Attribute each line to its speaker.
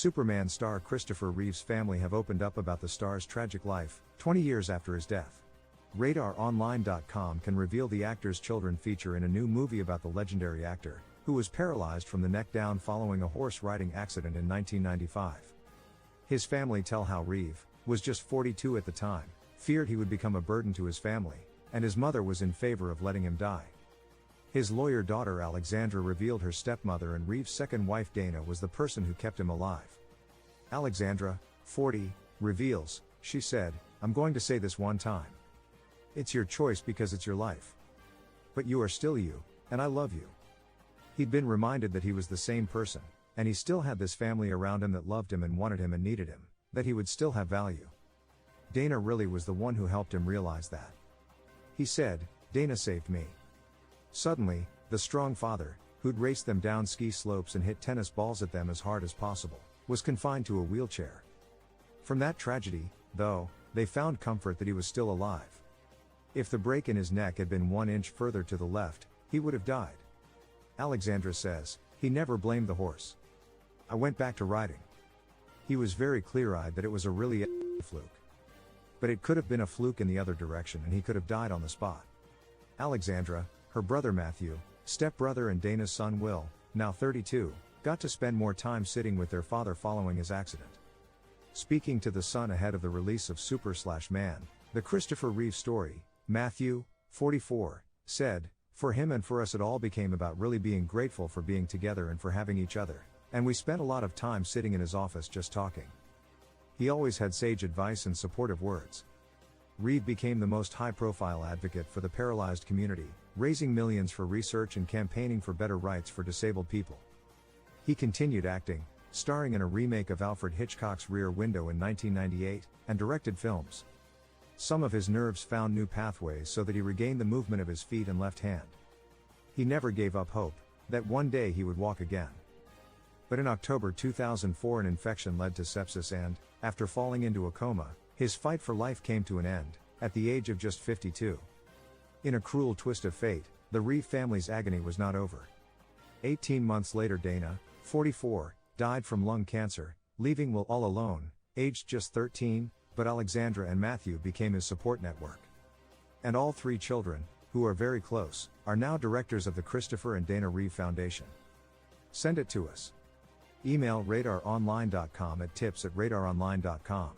Speaker 1: Superman star Christopher Reeve's family have opened up about the star's tragic life, 20 years after his death. RadarOnline.com can reveal the actor's children feature in a new movie about the legendary actor, who was paralyzed from the neck down following a horse riding accident in 1995. His family tell how Reeve was just 42 at the time, feared he would become a burden to his family, and his mother was in favor of letting him die. His lawyer daughter Alexandra revealed her stepmother and Reeve's second wife Dana was the person who kept him alive. Alexandra, 40, reveals, she said, "I'm going to say this one time. It's your choice because it's your life. But you are still you, and I love you." He'd been reminded that he was the same person, and he still had this family around him that loved him and wanted him and needed him, that he would still have value. Dana really was the one who helped him realize that. He said, "Dana saved me." Suddenly, the strong father, who'd raced them down ski slopes and hit tennis balls at them as hard as possible, was confined to a wheelchair. From that tragedy, though, they found comfort that he was still alive. If the break in his neck had been 1 inch further to the left, he would have died. Alexandra says, "He never blamed the horse. I went back to riding. He was very clear-eyed that it was a really fluke. But it could have been a fluke in the other direction and he could have died on the spot." Alexandra, her brother Matthew, stepbrother and Dana's son Will, now 32, got to spend more time sitting with their father following his accident. Speaking to the son ahead of the release of Super/Man, the Christopher Reeve Story, Matthew, 44, said, "For him and for us it all became about really being grateful for being together and for having each other, and we spent a lot of time sitting in his office just talking. He always had sage advice and supportive words." Reeve became the most high-profile advocate for the paralyzed community, raising millions for research and campaigning for better rights for disabled people. He continued acting, starring in a remake of Alfred Hitchcock's Rear Window in 1998, and directed films. Some of his nerves found new pathways so that he regained the movement of his feet and left hand. He never gave up hope that one day he would walk again. But in October 2004 an infection led to sepsis and, after falling into a coma, his fight for life came to an end, at the age of just 52. In a cruel twist of fate, the Reeve family's agony was not over. 18 months later Dana, 44, died from lung cancer, leaving Will all alone, aged just 13, but Alexandra and Matthew became his support network. And all three children, who are very close, are now directors of the Christopher and Dana Reeve Foundation. Send it to us. Email radaronline.com at tips@radaronline.com.